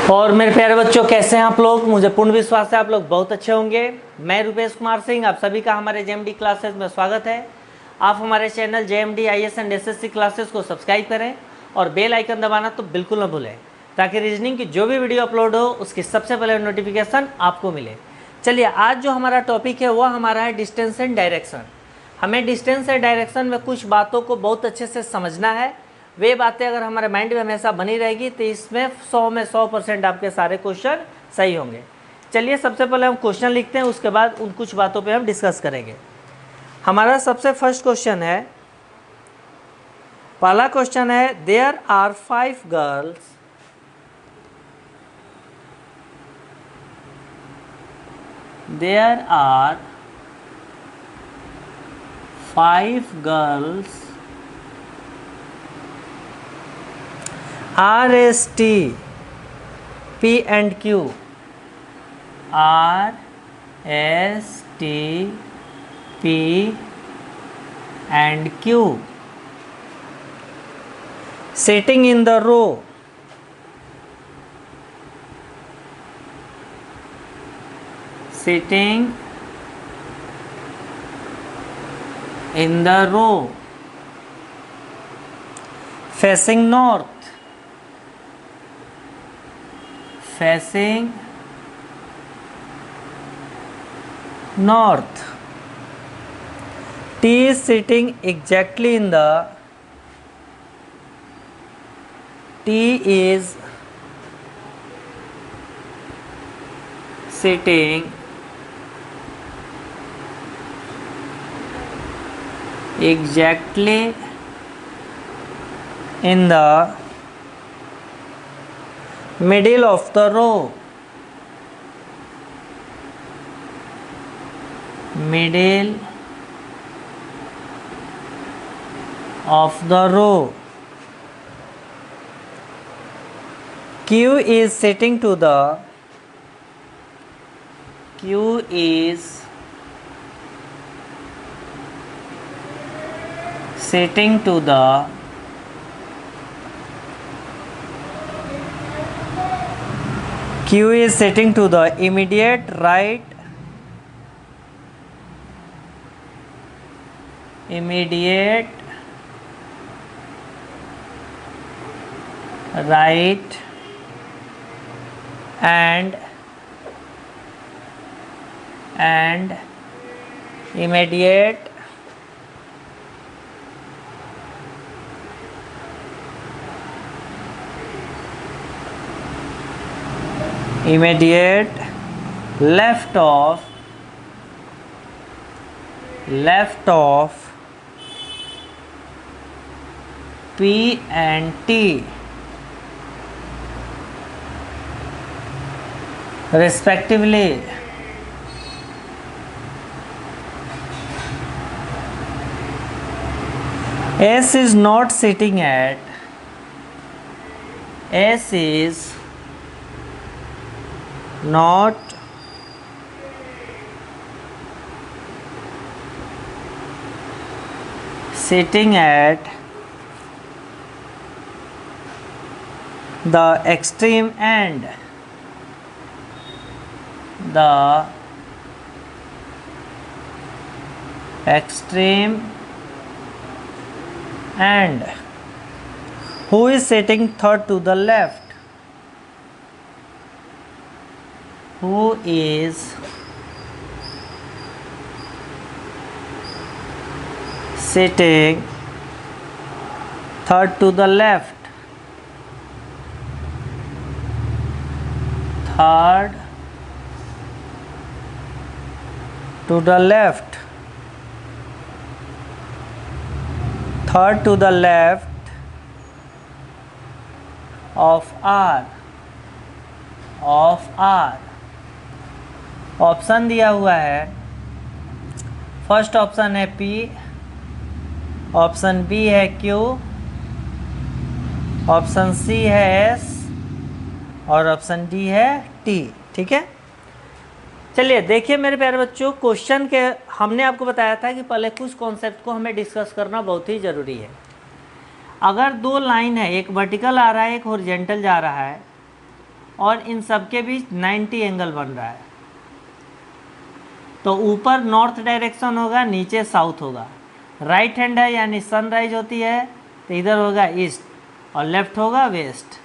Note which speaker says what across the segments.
Speaker 1: और मेरे प्यारे बच्चों, कैसे हैं आप लोग? मुझे पूर्ण विश्वास है आप लोग बहुत अच्छे होंगे। मैं रुपेश कुमार सिंह, आप सभी का हमारे जेएमडी क्लासेस में स्वागत है। आप हमारे channel JMD IAS and SSC classes को सब्सक्राइब करें और बेल आइकन दबाना तो बिल्कुल ना भूलें, ताकि रीजनिंग की जो भी वीडियो अपलोड हो उसकी सबसे पहले नोटिफिकेशन आपको मिले। चलिए, आज जो हमारा टॉपिक है वो हमारा है डिस्टेंस एंड डायरेक्शन। हमें डिस्टेंस एंड डायरेक्शन में कुछ बातों को बहुत अच्छे से समझना है। वे बातें अगर हमारे माइंड में हमेशा बनी रहेगी तो इसमें 100 में 100% आपके सारे क्वेश्चन सही होंगे। चलिए, सबसे पहले हम क्वेश्चन लिखते हैं, उसके बाद उन कुछ बातों पे हम डिस्कस करेंगे। हमारा सबसे फर्स्ट क्वेश्चन है, पहला क्वेश्चन है, there are 5 girls R S T P and Q R S T P and Q sitting in the row facing north T is sitting exactly in the middle of the row. Q is sitting to the immediate right and immediate left of P and T respectively. S is not sitting at the extreme end. Who is sitting third to the left? Who is sitting third to the left? Third to the left of R. Option दिया हुआ है, first option है P, option B है Q, option C है S और option D है T। ठीक है, चलिए देखिए मेरे प्यारे बच्चों, क्वेश्चन के हमने आपको बताया था कि पहले कुछ कॉन्सेप्ट को हमें डिस्कस करना बहुत ही ज़रूरी है। अगर दो लाइन है, एक वर्टिकल आ रहा है, एक हॉरिजॉन्टल जा रहा है, और इन सब के बीच 90 एंगल बन रहा है। तो ऊपर नॉर्थ डायरेक्शन होगा, नीचे साउथ होगा। राइट हैंड है यानी सनराइज होती है, तो इधर होगा ईस्ट और लेफ्ट होगा वेस्ट।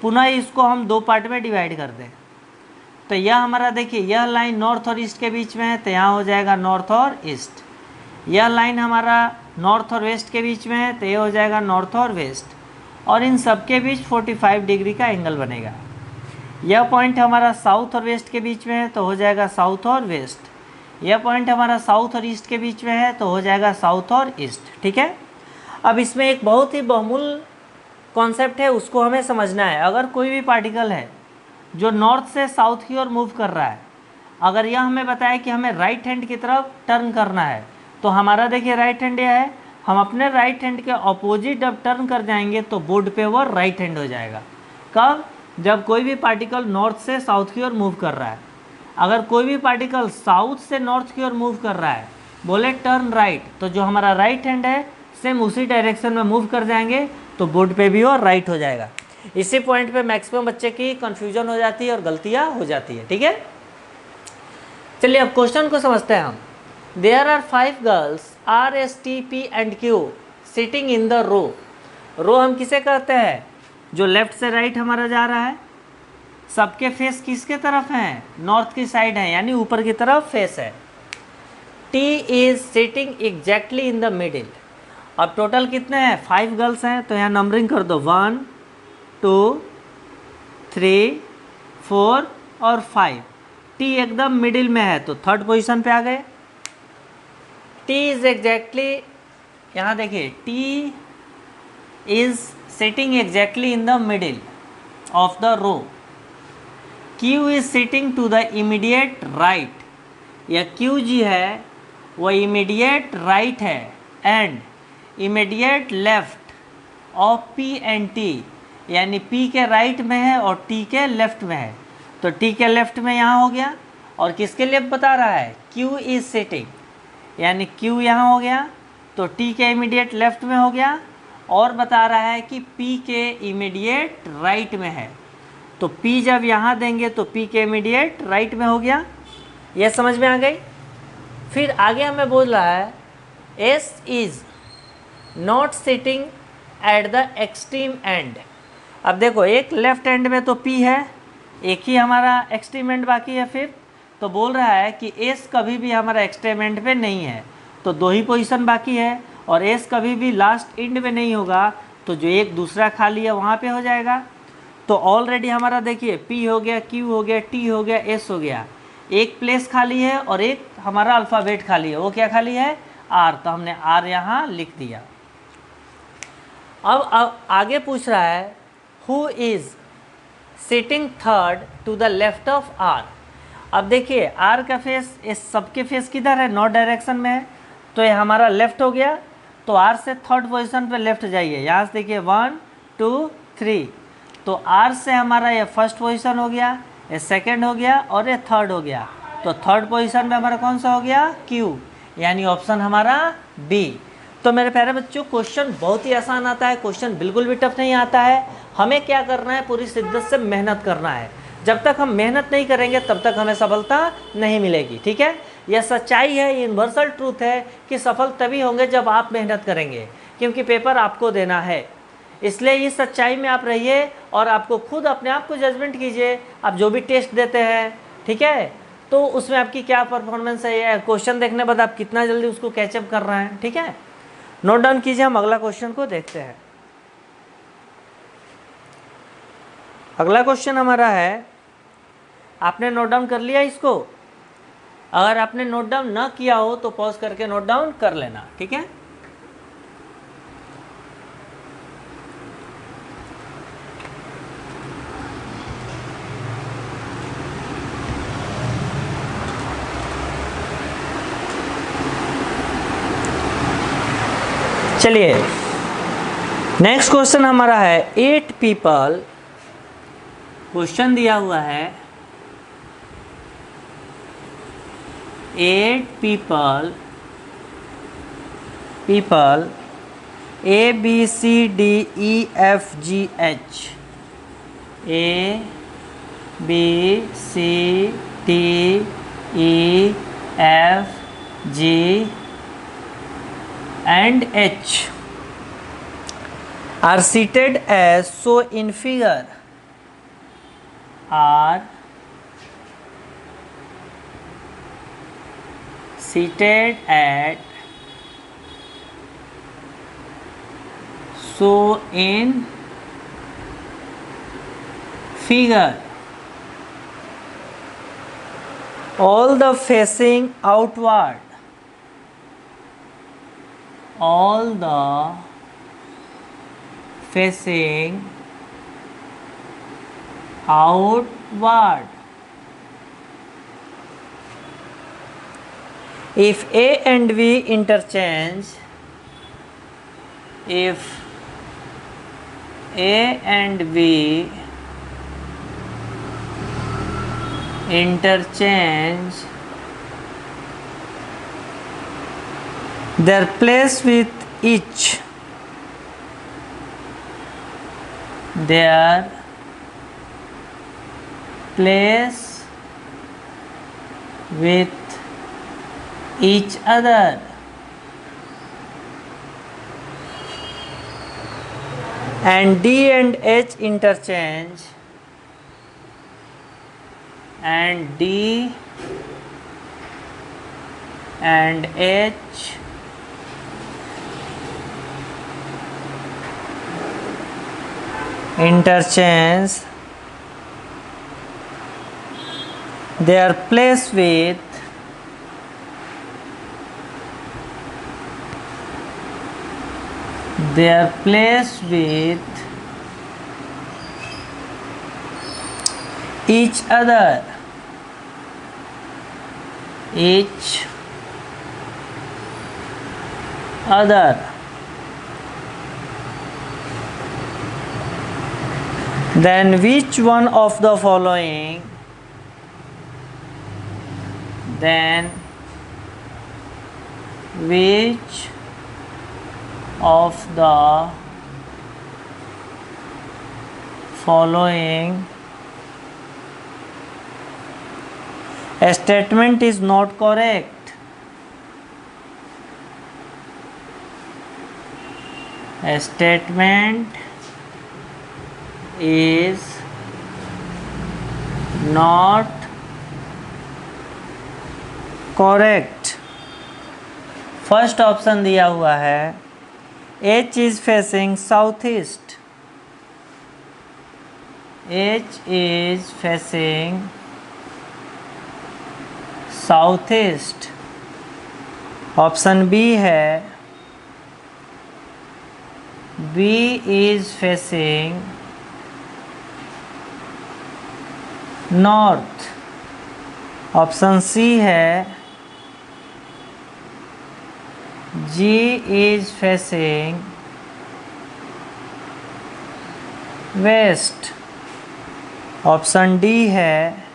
Speaker 1: पुनः इसको हम दो पार्ट में डिवाइड कर दें, तो यह हमारा देखिए यह लाइन नॉर्थ और ईस्ट के बीच में है, तो यहाँ हो जाएगा नॉर्थ और ईस्ट। यह लाइन हमारा नॉर्थ और वेस्ट के बीच में है, तो ये हो जाएगा नॉर्थ और वेस्ट। और इन सब के बीच 45 डिग्री का एंगल बनेगा। यह पॉइंट हमारा साउथ और वेस्ट के बीच में है, तो हो जाएगा साउथ और वेस्ट। यह पॉइंट हमारा साउथ और ईस्ट के बीच में है, तो हो जाएगा साउथ और ईस्ट। ठीक है। अब इसमें एक बहुत ही बहुमूल्य कॉन्सेप्ट है, उसको हमें समझना है। अगर कोई भी पार्टिकल है जो नॉर्थ से साउथ की ओर मूव कर रहा है, अगर यह हमें बताया कि हमें राइट हैंड की तरफ टर्न करना है, तो हमारा देखिए राइट हैंड यह है, हम अपने राइट हैंड के ऑपोजिट जब टर्न कर जाएंगे तो बोर्ड पे वो राइट हैंड हो जाएगा। कब? जब कोई भी पार्टिकल नॉर्थ से साउथ की ओर मूव कर रहा है। अगर कोई भी पार्टिकल साउथ से नॉर्थ की ओर मूव कर रहा है, बोले टर्न राइट, तो जो हमारा राइट हैंड है सेम उसी डायरेक्शन में मूव कर जाएंगे, तो बोर्ड पे भी वो राइट हो जाएगा। इसी पॉइंट पे मैक्सिमम बच्चे की कंफ्यूजन हो जाती है और गलतियाँ हो जाती है। ठीक है, चलिए अब क्वेश्चन को समझते हैं हम। There are 5 girls R S T P and Q sitting in the row. Row हम किसे कहते हैं? जो लेफ्ट से राइट हमारा जा रहा है। सबके फेस किसके तरफ हैं? नॉर्थ की साइड है, यानी ऊपर की तरफ फेस है। T is sitting exactly in the middle. अब टोटल कितने हैं? 5 गर्ल्स हैं, तो यहाँ नंबरिंग कर दो 1 2 3 4 और 5। T एकदम मिडिल में है, तो थर्ड पोजीशन पे आ गए। T इज एग्जैक्टली, यहाँ देखिए T is sitting exactly in the middle of the row. Q is sitting to the immediate right, या Q जी है वह इमीडिएट राइट है and immediate left of P and T, यानी P के right में है और T के लेफ्ट में है। तो T के लेफ्ट में यहाँ हो गया, और किसके लेफ्ट बता रहा है? Q इज सिटिंग, यानी Q यहाँ हो गया, तो T के इमीडिएट लेफ्ट में हो गया, और बता रहा है कि P के इमीडिएट राइट में है। तो P जब यहाँ देंगे तो P के इमीडिएट राइट में हो गया। यह समझ में आ गई। फिर आगे हमें बोल रहा है S is not sitting at the extreme and. अब देखो एक लेफ्ट एंड में तो P है, एक ही हमारा एक्सट्रीम एंड बाकी है। फिर तो बोल रहा है कि S कभी भी हमारा एक्सट्रीम एंड पे नहीं है, तो 2 ही पोजीशन बाकी है, और S कभी भी लास्ट एंड में नहीं होगा, तो जो एक दूसरा खाली है वहाँ पे हो जाएगा। तो ऑलरेडी हमारा देखिए P हो गया, Q हो गया, T हो गया, S हो गया। एक प्लेस खाली है और एक हमारा अल्फ़ाबेट खाली है। वो क्या खाली है? R, तो हमने R यहाँ लिख दिया। अब आगे पूछ रहा है who is sitting third to the left of R। अब देखिए R का फेस, इस सबके फेस किधर है? नॉर्थ डायरेक्शन में है, तो ये हमारा लेफ्ट हो गया। तो R से थर्ड पोजीशन पे लेफ्ट जाइए। यहाँ से देखिए 1 2 3, तो R से हमारा ये फर्स्ट पोजीशन हो गया, ये सेकंड हो गया, और ये थर्ड हो गया। तो थर्ड पोजीशन में हमारा कौन सा हो गया? Q, यानी ऑप्शन हमारा B। तो मेरे प्यारे बच्चों, क्वेश्चन बहुत ही आसान आता है, क्वेश्चन बिल्कुल भी टफ नहीं आता है। हमें क्या करना है? पूरी शिद्दत से मेहनत करना है। जब तक हम मेहनत नहीं करेंगे तब तक हमें सफलता नहीं मिलेगी। ठीक है, यह सच्चाई है, यूनिवर्सल ट्रूथ है कि सफल तभी होंगे जब आप मेहनत करेंगे, क्योंकि पेपर आपको देना है। इसलिए इस सच्चाई में आप रहिए और आपको खुद अपने आप को जजमेंट कीजिए। आप जो भी टेस्ट देते हैं, ठीक है, तो उसमें आपकी क्या परफॉर्मेंस है, या क्वेश्चन देखने बाद आप कितना जल्दी उसको कैचअप कर रहे हैं। ठीक है, नोट डाउन कीजिए। हम अगला क्वेश्चन को देखते हैं। अगला क्वेश्चन हमारा है, आपने नोट डाउन कर लिया इसको? अगर आपने नोट डाउन ना किया हो तो पॉज करके नोट डाउन कर लेना। ठीक है, चलिए नेक्स्ट क्वेश्चन हमारा है 8 पीपल। क्वेश्चन दिया हुआ है 8 people A B C D E F G H, A B, C, D, E, F, G and H are seated as so in figure. Are seated at so in figure. All the facing outward. All the facing outward. If A and V interchange, if A and V interchange their place with each, their place with each other, and D and H interchange, and D and H interchange their place with each other, then which one of the following statement is not correct? A statement is not correct. First option दिया हुआ है H is facing southeast. H is facing southeast. Option B है B is facing north. Option C है G is facing west. Option D है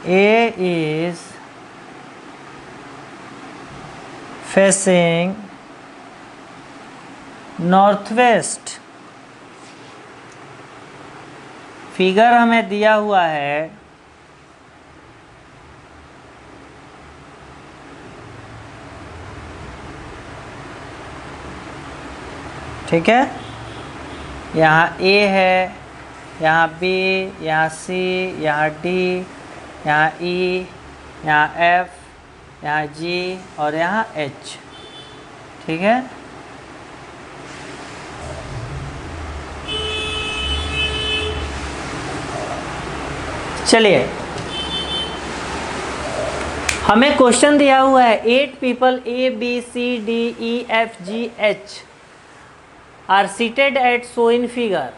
Speaker 1: A is facing northwest. Figure हमें दिया हुआ है ठीक है, यहाँ A है, यहाँ B, यहाँ C, यहाँ D, यहाँ E, यहाँ F, यहाँ G और यहाँ H. ठीक है, चलिए हमें क्वेश्चन दिया हुआ है 8 people A, B, C, D, E, F, G, H are seated at so in figure.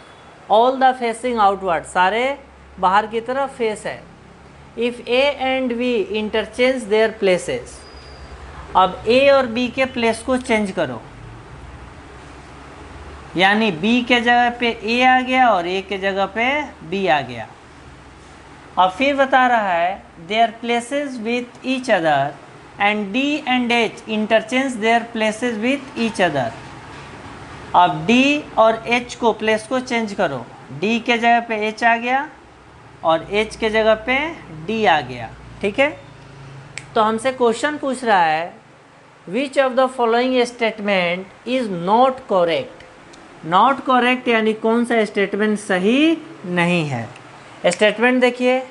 Speaker 1: All the facing outward. सारे बाहर की तरफ फेस है. If A and B interchange their places. अब A और B के प्लेस को चेंज करो, यानी B के जगह पे A आ गया और A के जगह पे B आ गया. अब फिर बता रहा है their places with each other and D and H interchange their places with each other. अब D और H को प्लेस को चेंज करो, डी के जगह पे एच आ गया और एच के जगह पे डी आ गया। ठीक है, तो हमसे क्वेश्चन पूछ रहा है which of the following statement is not correct. Not correct यानी कौन सा स्टेटमेंट सही नहीं है। स्टेटमेंट देखिए,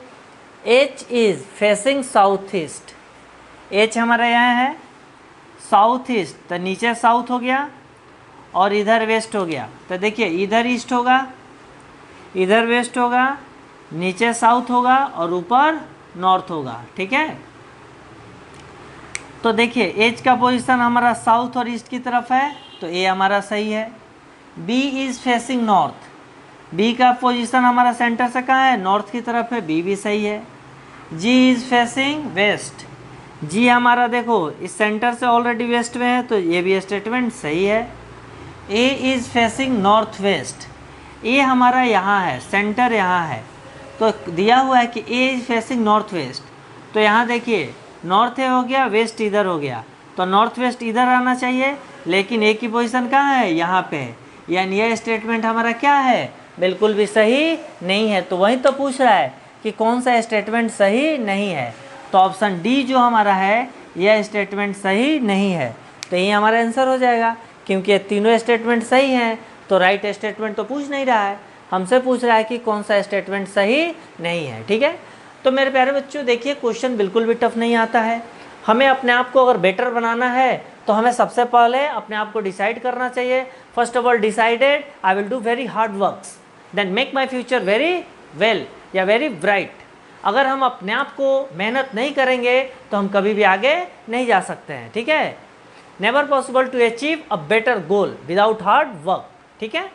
Speaker 1: H is facing south east. H हमारा यहाँ है साउथ ईस्ट, तो नीचे साउथ हो गया और इधर वेस्ट हो गया। तो देखिए इधर ईस्ट होगा, इधर वेस्ट होगा, नीचे साउथ होगा और ऊपर नॉर्थ होगा। ठीक है, तो देखिए एच का पोजीशन हमारा साउथ और ईस्ट की तरफ है, तो ए हमारा सही है। B is facing north, B का पोजीशन हमारा सेंटर से कहाँ है, नॉर्थ की तरफ है, बी भी सही है। जी इज़ फेसिंग वेस्ट, जी हमारा देखो इस सेंटर से ऑलरेडी वेस्ट में है, तो ये भी स्टेटमेंट सही है। A is facing north west, A हमारा यहाँ है, सेंटर यहाँ है, तो दिया हुआ है कि ए इज़ फेसिंग नॉर्थ वेस्ट, तो यहाँ देखिए नॉर्थ ए हो गया, वेस्ट इधर हो गया, तो नॉर्थ वेस्ट इधर आना चाहिए, लेकिन ए की पोजीशन कहाँ है, यहाँ पे है, यानी यह स्टेटमेंट हमारा क्या है, बिल्कुल भी सही नहीं है। तो वही तो पूछ रहा है कि कौन सा स्टेटमेंट सही नहीं है, तो ऑप्शन डी जो हमारा है यह स्टेटमेंट सही नहीं है, तो ये हमारा आंसर हो जाएगा। क्योंकि तीनों स्टेटमेंट सही हैं, तो राइट स्टेटमेंट तो पूछ नहीं रहा है, हमसे पूछ रहा है कि कौन सा स्टेटमेंट सही नहीं है। ठीक है, तो मेरे प्यारे बच्चों देखिए क्वेश्चन बिल्कुल भी टफ नहीं आता है। हमें अपने आप को अगर बेटर बनाना है तो हमें सबसे पहले अपने आप को डिसाइड करना चाहिए। First of all decided I will do very hard works then make my future very well या वेरी ब्राइट। अगर हम अपने आप को मेहनत नहीं करेंगे तो हम कभी भी आगे नहीं जा सकते हैं। ठीक है, never possible to achieve a better goal without hard work. ठीक है,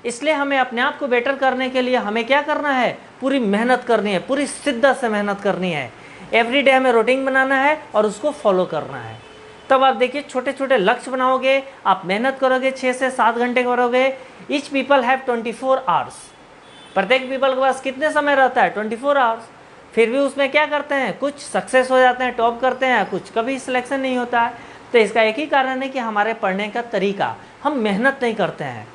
Speaker 1: इसलिए हमें अपने आप को बेटर करने के लिए हमें क्या करना है, पूरी मेहनत करनी है, पूरी शिद्दत से मेहनत करनी है। एवरीडे हमें रूटीन बनाना है और उसको फॉलो करना है। तब आप देखिए छोटे छोटे लक्ष्य बनाओगे, आप मेहनत करोगे, 6 से 7 घंटे करोगे। ईच पीपल हैव 24 आवर्स, प्रत्येक पीपल के पास कितने समय रहता है, 24 आवर्स। फिर भी उसमें क्या करते हैं, कुछ सक्सेस हो जाते हैं, टॉप करते हैं, कुछ कभी सिलेक्शन नहीं होता है। तो इसका एक ही कारण है कि हमारे पढ़ने का तरीका, हम मेहनत नहीं करते हैं।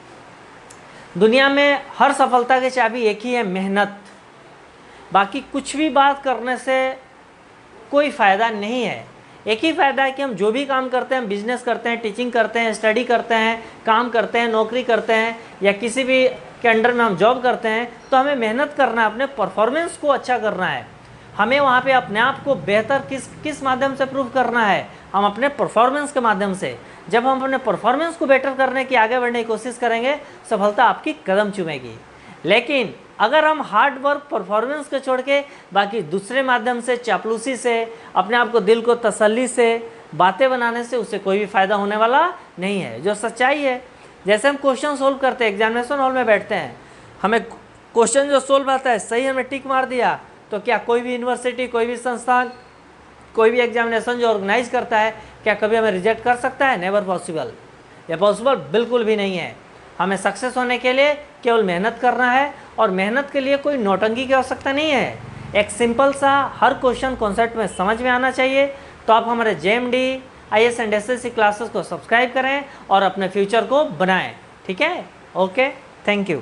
Speaker 1: दुनिया में हर सफलता की चाबी एक ही है, मेहनत। बाकी कुछ भी बात करने से कोई फ़ायदा नहीं है। एक ही फ़ायदा है कि हम जो भी काम करते हैं, बिजनेस करते हैं, टीचिंग करते हैं, स्टडी करते हैं, काम करते हैं, नौकरी करते हैं या किसी भी के अंडर में हम जॉब करते हैं, तो हमें मेहनत करना है, अपने परफॉर्मेंस को अच्छा करना है। हमें वहाँ पे अपने आप को बेहतर किस माध्यम से प्रूव करना है, हम अपने परफॉर्मेंस के माध्यम से। जब हम अपने परफॉर्मेंस को बेटर करने की, आगे बढ़ने की कोशिश करेंगे, सफलता आपकी कदम चूमेगी। लेकिन अगर हम हार्ड वर्क परफॉर्मेंस को छोड़ के बाकी दूसरे माध्यम से, चापलूसी से, अपने आप को दिल को तसल्ली से बातें बनाने से, उससे कोई भी फ़ायदा होने वाला नहीं है। जो सच्चाई है, जैसे हम क्वेश्चन सोल्व करते हैं, एग्जामिनेशन हॉल में बैठते हैं, हमें क्वेश्चन जो सोल्व आता है सही हमें टिक मार दिया, तो क्या कोई भी यूनिवर्सिटी, कोई भी संस्थान, कोई भी एग्जामिनेशन जो ऑर्गेनाइज करता है, क्या कभी हमें रिजेक्ट कर सकता है? Never possible. ये पॉसिबल बिल्कुल भी नहीं है। हमें सक्सेस होने के लिए केवल मेहनत करना है, और मेहनत के लिए कोई नौटंकी की आवश्यकता नहीं है। एक सिंपल सा हर क्वेश्चन कॉन्सेप्ट में समझ में आना चाहिए। तो आप हमारे JMD IAS and SSC classes को सब्सक्राइब करें और अपने फ्यूचर को बनाएं। ठीक है, ओके, थैंक यू।